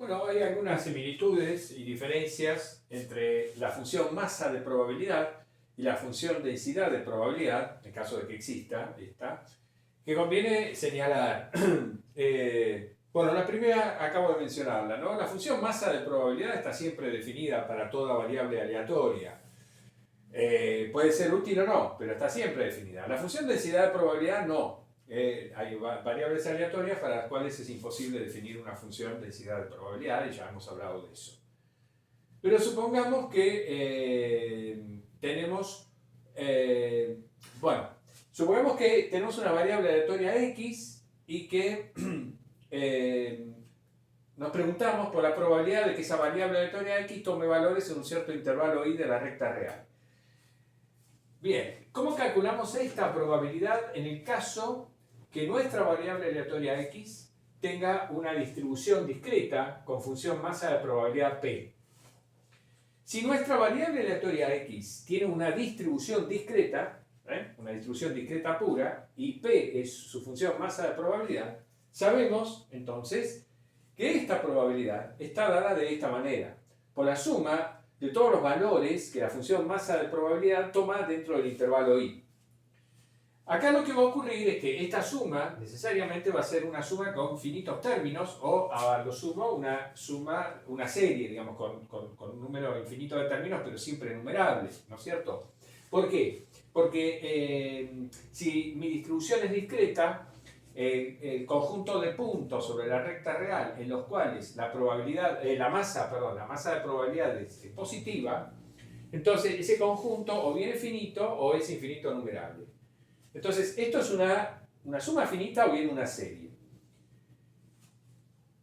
Bueno, hay algunas similitudes y diferencias entre la función masa de probabilidad y la función densidad de probabilidad, en caso de que exista esta, que conviene señalar. Bueno, la primera acabo de mencionarla, ¿no? La función masa de probabilidad está siempre definida para toda variable aleatoria. Puede ser útil o no, pero está siempre definida. La función densidad de probabilidad no. Hay variables aleatorias para las cuales es imposible definir una función densidad de probabilidad y ya hemos hablado de eso. Pero supongamos que bueno, supongamos que tenemos una variable aleatoria x y que nos preguntamos por la probabilidad de que esa variable aleatoria x tome valores en un cierto intervalo y de la recta real. Bien, ¿cómo calculamos esta probabilidad en el caso que nuestra variable aleatoria x tenga una distribución discreta con función masa de probabilidad p? Si nuestra variable aleatoria x tiene una distribución discreta pura, y p es su función masa de probabilidad, sabemos entonces que esta probabilidad está dada de esta manera, por la suma de todos los valores que la función masa de probabilidad toma dentro del intervalo i. Acá lo que va a ocurrir es que esta suma necesariamente va a ser una suma con infinitos términos o a lo sumo una serie, digamos, con un número infinito de términos, pero siempre numerable, ¿no es cierto? ¿Por qué? Porque si mi distribución es discreta, el conjunto de puntos sobre la recta real en los cuales la masa de probabilidades es positiva, entonces ese conjunto o bien es finito o es infinito numerable. Entonces, esto es una suma finita o bien una serie.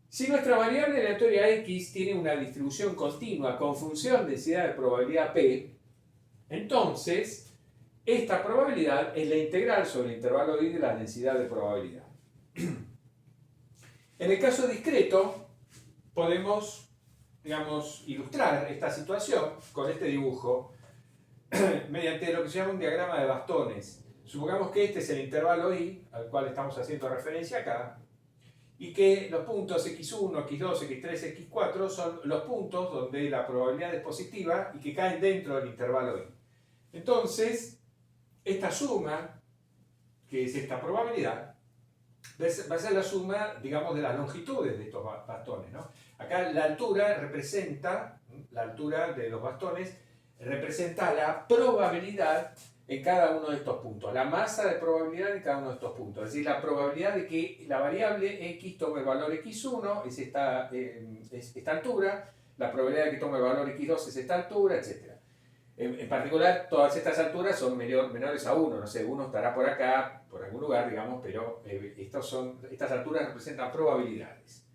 Si nuestra variable aleatoria x tiene una distribución continua con función densidad de probabilidad p, entonces esta probabilidad es la integral sobre el intervalo i de la densidad de probabilidad. En el caso discreto, podemos, digamos, ilustrar esta situación con este dibujo mediante lo que se llama un diagrama de bastones. Supongamos que este es el intervalo i, al cual estamos haciendo referencia acá, y que los puntos x1, x2, x3, x4 son los puntos donde la probabilidad es positiva y que caen dentro del intervalo i. Entonces, esta suma, que es esta probabilidad, va a ser la suma, digamos, de las longitudes de estos bastones, ¿no? Acá la altura de los bastones representa la probabilidad en cada uno de estos puntos, la masa de probabilidad en cada uno de estos puntos, es decir, la probabilidad de que la variable x tome el valor x1 es esta altura, la probabilidad de que tome el valor x2 es esta altura, etc. En particular, todas estas alturas son menores a 1, no sé, 1 estará por acá, por algún lugar, digamos, pero estas alturas representan probabilidades.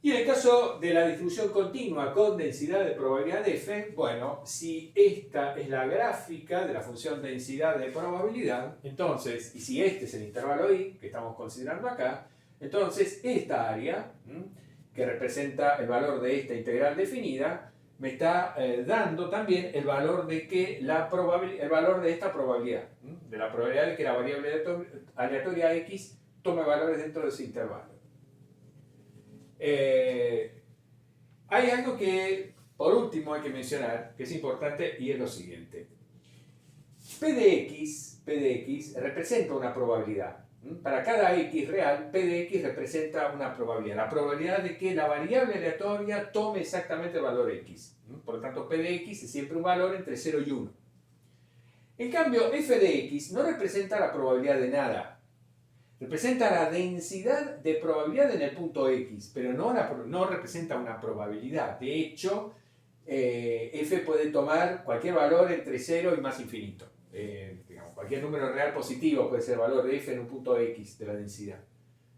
Y en el caso de la distribución continua con densidad de probabilidad f, bueno, si esta es la gráfica de la función densidad de probabilidad, entonces, y si este es el intervalo i, que estamos considerando acá, entonces esta área, que representa el valor de esta integral definida, me está dando también el valor de esta probabilidad, de la probabilidad de que la variable aleatoria x tome valores dentro de ese intervalo. Hay algo que, por último, hay que mencionar, que es importante, y es lo siguiente. P de x representa una probabilidad. Para cada x real, P de x representa una probabilidad. La probabilidad de que la variable aleatoria tome exactamente el valor x. Por lo tanto, P de x es siempre un valor entre 0 y 1. En cambio, f de x no representa la probabilidad de nada. Representa la densidad de probabilidad en el punto x, pero no representa una probabilidad. De hecho, f puede tomar cualquier valor entre 0 y más infinito. Digamos, cualquier número real positivo puede ser el valor de f en un punto x de la densidad.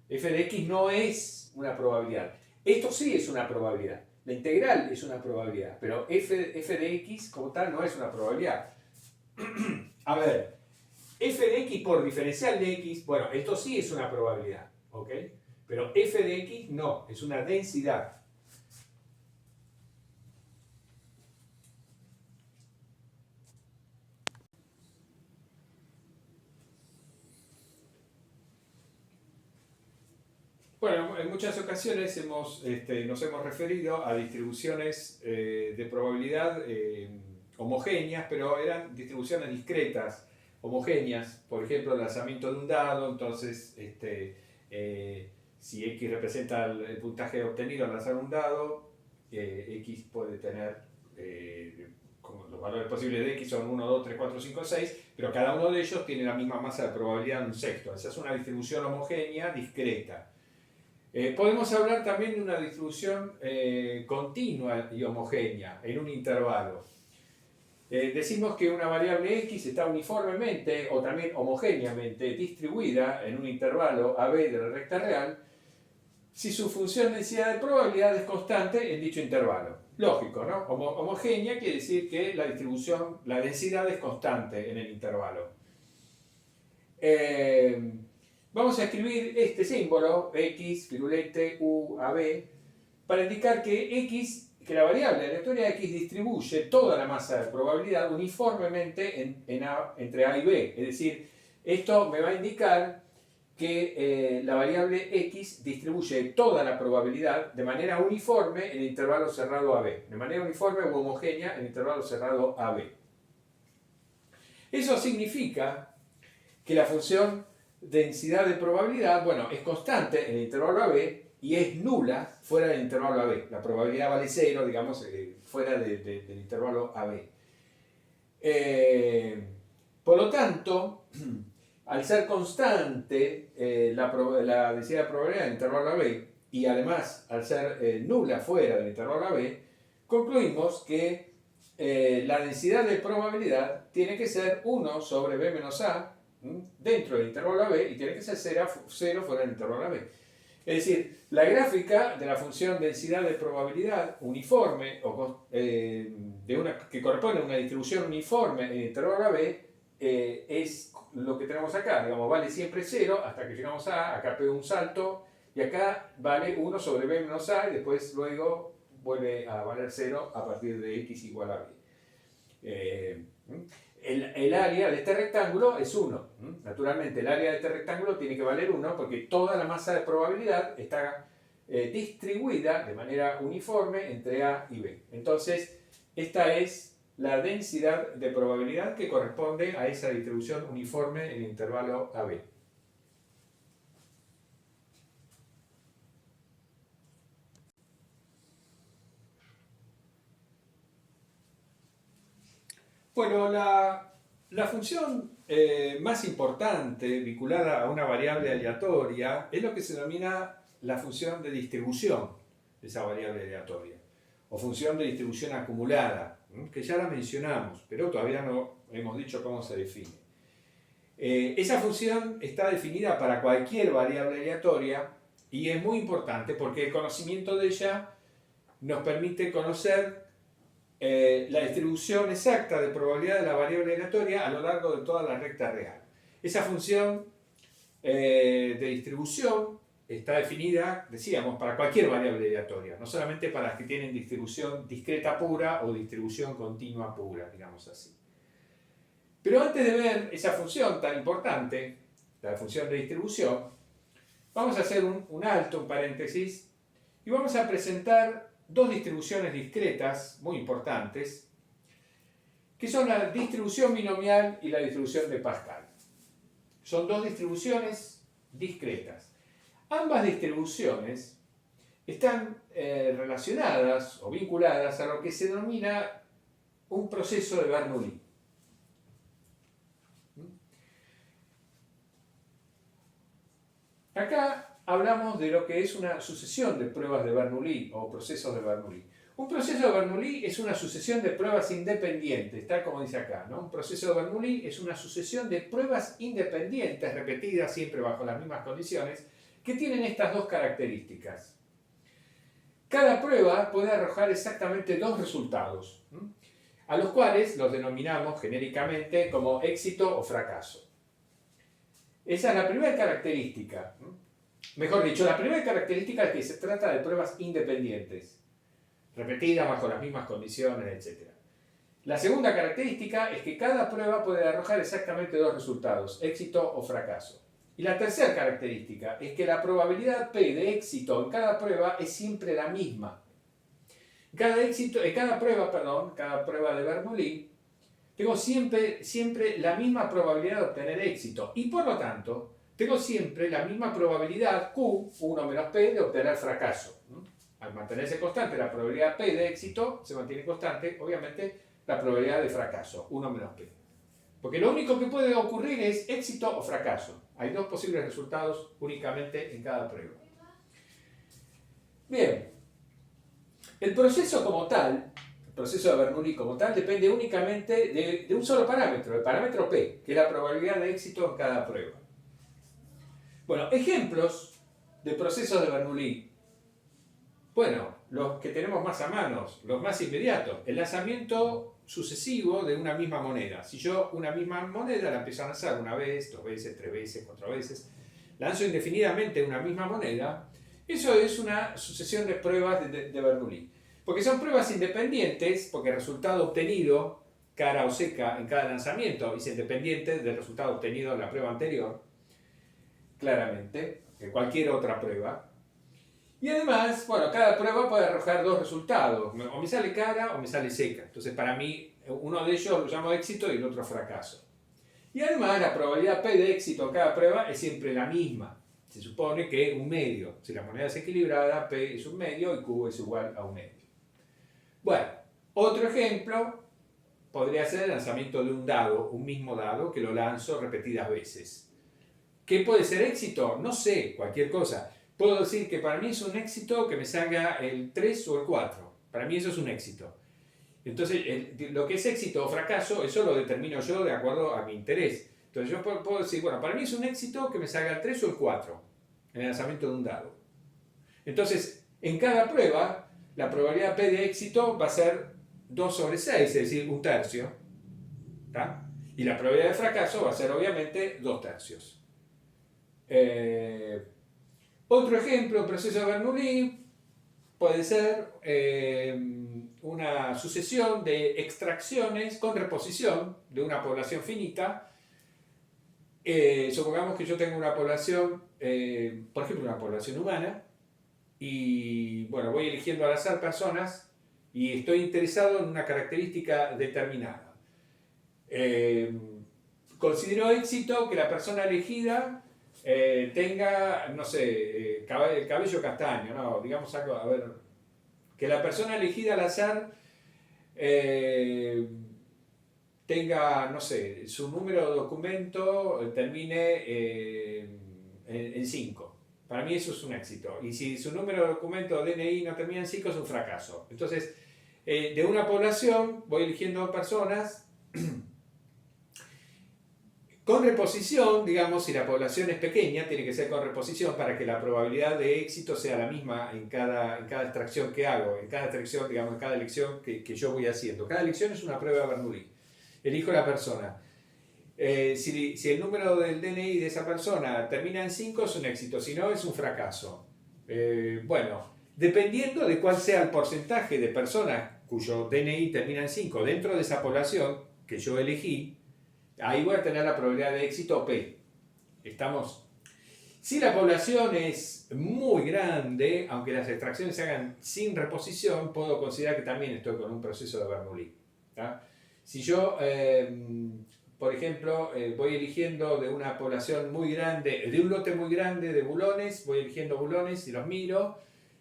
F de x no es una probabilidad. Esto sí es una probabilidad. La integral es una probabilidad, pero f de x como tal no es una probabilidad. A ver, f de x por diferencial de x, bueno, esto sí es una probabilidad, ¿ok? Pero f de x no, es una densidad. Bueno, en muchas ocasiones nos hemos referido a distribuciones de probabilidad homogéneas, pero eran distribuciones discretas, homogéneas. Por ejemplo, el lanzamiento de un dado, entonces si X representa el puntaje obtenido al lanzar un dado, X puede tener, como los valores posibles de X son 1, 2, 3, 4, 5, 6, pero cada uno de ellos tiene la misma masa de probabilidad en un sexto. Esa es una distribución homogénea discreta. Podemos hablar también de una distribución continua y homogénea en un intervalo. Decimos que una variable x está uniformemente o también homogéneamente distribuida en un intervalo AB de la recta real si su función densidad de probabilidad es constante en dicho intervalo. Lógico, ¿no? Homogénea quiere decir que la distribución, la densidad es constante en el intervalo. Vamos a escribir este símbolo, x, firulete, u, ab, para indicar que la variable aleatoria x distribuye toda la masa de probabilidad uniformemente entre a y b. Es decir, esto me va a indicar que la variable x distribuye toda la probabilidad de manera uniforme en el intervalo cerrado AB, de manera uniforme u homogénea en el intervalo cerrado AB. Eso significa que la función densidad de probabilidad, bueno, es constante en el intervalo AB y es nula fuera del intervalo AB. La probabilidad vale 0, digamos, fuera del intervalo AB. Por lo tanto, al ser constante la densidad de probabilidad del intervalo AB y además al ser nula fuera del intervalo AB, concluimos que la densidad de probabilidad tiene que ser 1 sobre B menos A dentro del intervalo AB y tiene que ser 0 fuera del intervalo AB. Es decir, la gráfica de la función densidad de probabilidad uniforme que corresponde a una distribución uniforme en el intervalo AB es lo que tenemos acá. Digamos, vale siempre 0 hasta que llegamos a A, acá pego un salto y acá vale 1 sobre B menos A y después luego vuelve a valer 0 a partir de X igual a B. El área de este rectángulo es 1. Naturalmente, el área de este rectángulo tiene que valer 1 porque toda la masa de probabilidad está distribuida de manera uniforme entre A y B. Entonces, esta es la densidad de probabilidad que corresponde a esa distribución uniforme en el intervalo AB. Bueno, la función más importante vinculada a una variable aleatoria es lo que se denomina la función de distribución de esa variable aleatoria, o función de distribución acumulada, que ya la mencionamos, pero todavía no hemos dicho cómo se define. Esa función está definida para cualquier variable aleatoria y es muy importante porque el conocimiento de ella nos permite conocer la distribución exacta de probabilidad de la variable aleatoria a lo largo de toda la recta real. Esa función de distribución está definida, decíamos, para cualquier variable aleatoria, no solamente para las que tienen distribución discreta pura o distribución continua pura, digamos así. Pero antes de ver esa función tan importante, la función de distribución, vamos a hacer un alto, un paréntesis, y vamos a presentar dos distribuciones discretas muy importantes, que son la distribución binomial y la distribución de Pascal. Son dos distribuciones discretas. Ambas distribuciones están relacionadas o vinculadas a lo que se denomina un proceso de Bernoulli. Acá hablamos de lo que es una sucesión de pruebas de Bernoulli o procesos de Bernoulli. Un proceso de Bernoulli es una sucesión de pruebas independientes, tal como dice acá, ¿no? Un proceso de Bernoulli es una sucesión de pruebas independientes, repetidas siempre bajo las mismas condiciones, que tienen estas dos características. Cada prueba puede arrojar exactamente dos resultados, a los cuales los denominamos genéricamente como éxito o fracaso. Esa es la primera característica. Mejor dicho, la primera característica es que se trata de pruebas independientes, repetidas bajo las mismas condiciones, etc. La segunda característica es que cada prueba puede arrojar exactamente dos resultados, éxito o fracaso. Y la tercera característica es que la probabilidad P de éxito en cada prueba es siempre la misma. Cada prueba de Bernoulli, tengo siempre la misma probabilidad de obtener éxito. Y por lo tanto, tengo siempre la misma probabilidad Q, 1 menos P, de obtener fracaso. Al mantenerse constante la probabilidad P de éxito, se mantiene constante, obviamente, la probabilidad de fracaso, 1 menos P. Porque lo único que puede ocurrir es éxito o fracaso. Hay dos posibles resultados únicamente en cada prueba. Bien, el proceso como tal, el proceso de Bernoulli como tal, depende únicamente de un solo parámetro, el parámetro P, que es la probabilidad de éxito en cada prueba. Bueno, ejemplos de procesos de Bernoulli. Bueno, los que tenemos más a mano, los más inmediatos. El lanzamiento sucesivo de una misma moneda. Si yo una misma moneda la empiezo a lanzar una vez, 2 veces, 3 veces, 4 veces, lanzo indefinidamente una misma moneda, eso es una sucesión de pruebas de Bernoulli. Porque son pruebas independientes, porque el resultado obtenido, cara o seca, en cada lanzamiento es independiente del resultado obtenido en la prueba anterior, claramente, que cualquier otra prueba. Y además, bueno, cada prueba puede arrojar dos resultados, o me sale cara o me sale seca. Entonces, para mí, uno de ellos lo llamo éxito y el otro fracaso. Y además, la probabilidad P de éxito en cada prueba es siempre la misma. Se supone que un medio. Si la moneda es equilibrada, P es un medio y Q es igual a un medio. Bueno, otro ejemplo podría ser el lanzamiento de un dado, un mismo dado, que lo lanzo repetidas veces. ¿Qué puede ser éxito? No sé, cualquier cosa. Puedo decir que para mí es un éxito que me salga el 3 o el 4. Para mí eso es un éxito. Entonces, lo que es éxito o fracaso, eso lo determino yo de acuerdo a mi interés. Entonces yo puedo decir, bueno, para mí es un éxito que me salga el 3 o el 4 en el lanzamiento de un dado. Entonces, en cada prueba, la probabilidad P de éxito va a ser 2 sobre 6, es decir, un tercio. ¿Tá? Y la probabilidad de fracaso va a ser obviamente 2 tercios. Otro ejemplo, el proceso de Bernoulli puede ser una sucesión de extracciones con reposición de una población finita. Supongamos que yo tengo una población, por ejemplo, una población humana, y bueno, voy eligiendo al azar personas y estoy interesado en una característica determinada. Considero éxito que la persona elegida tenga, no sé, cabello castaño, no, digamos algo, a ver, que la persona elegida al azar tenga, no sé, su número de documento termine en 5. Para mí eso es un éxito. Y si su número de documento DNI no termina en 5, es un fracaso. Entonces, de una población voy eligiendo personas con reposición, digamos, si la población es pequeña, tiene que ser con reposición para que la probabilidad de éxito sea la misma en cada extracción que hago, en cada extracción, digamos, en cada elección que yo voy haciendo. Cada elección es una prueba de Bernoulli. Elijo la persona. Si el número del DNI de esa persona termina en 5, es un éxito, si no, es un fracaso. Bueno, dependiendo de cuál sea el porcentaje de personas cuyo DNI termina en 5 dentro de esa población que yo elegí, ahí voy a tener la probabilidad de éxito P. ¿Estamos? Si la población es muy grande, aunque las extracciones se hagan sin reposición, puedo considerar que también estoy con un proceso de Bernoulli. ¿Tá? Si yo, por ejemplo, voy eligiendo de una población muy grande, de un lote muy grande de bulones, voy eligiendo bulones y los miro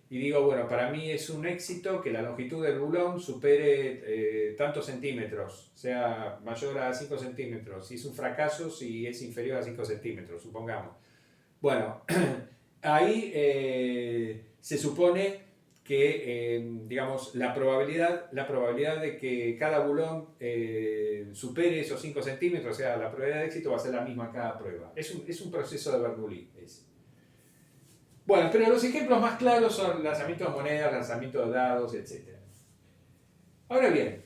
y digo, bueno, para mí es un éxito que la longitud del bulón supere tantos centímetros, sea mayor a 5 centímetros. Si es un fracaso, si es inferior a 5 centímetros, supongamos. Bueno, ahí se supone que, digamos, la probabilidad de que cada bulón supere esos 5 centímetros, o sea, la probabilidad de éxito va a ser la misma en cada prueba. Es un proceso de Bernoulli. Bueno, pero los ejemplos más claros son lanzamientos de monedas, lanzamientos de dados, etc. Ahora bien,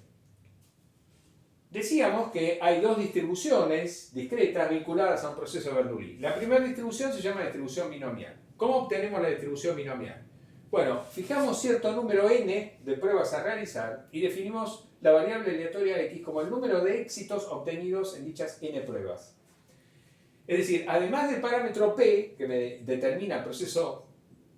decíamos que hay dos distribuciones discretas vinculadas a un proceso de Bernoulli. La primera distribución se llama distribución binomial. ¿Cómo obtenemos la distribución binomial? Bueno, fijamos cierto número n de pruebas a realizar y definimos la variable aleatoria x como el número de éxitos obtenidos en dichas n pruebas. Es decir, además del parámetro P, que me determina el proceso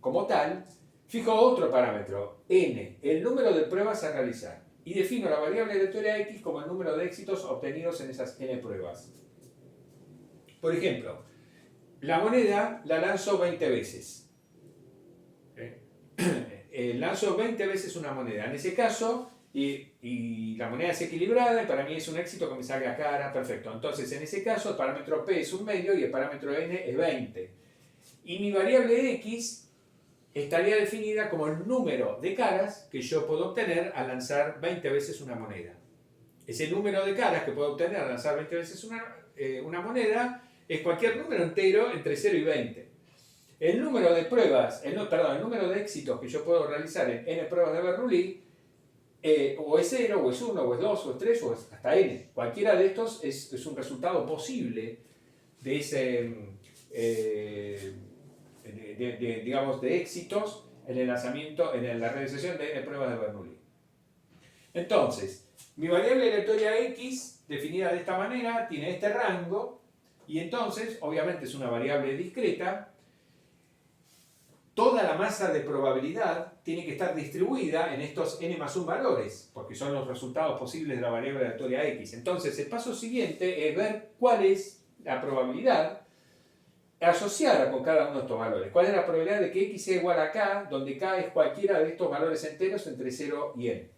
como tal, fijo otro parámetro, N, el número de pruebas a realizar. Y defino la variable aleatoria X como el número de éxitos obtenidos en esas N pruebas. Por ejemplo, la moneda la lanzo 20 veces. Lanzo 20 veces una moneda. En ese caso, y la moneda es equilibrada, y para mí es un éxito que me salga cara, perfecto. Entonces, en ese caso, el parámetro P es un medio y el parámetro N es 20. Y mi variable X estaría definida como el número de caras que yo puedo obtener al lanzar 20 veces una moneda. Ese número de caras que puedo obtener al lanzar 20 veces una moneda es cualquier número entero entre 0 y 20. El número de pruebas, el número de éxitos que yo puedo realizar en n pruebas de Bernoulli, o es 0, o es 1, o es 2, o es 3, o es hasta n. Cualquiera de estos es un resultado posible de ese, digamos, de éxitos en el lanzamiento, en la realización de n pruebas de Bernoulli. Entonces, mi variable aleatoria X, definida de esta manera, tiene este rango, y entonces, obviamente es una variable discreta. Toda la masa de probabilidad tiene que estar distribuida en estos n más 1 valores, porque son los resultados posibles de la variable aleatoria X. Entonces, el paso siguiente es ver cuál es la probabilidad asociada con cada uno de estos valores. ¿Cuál es la probabilidad de que X sea igual a K, donde K es cualquiera de estos valores enteros entre 0 y n?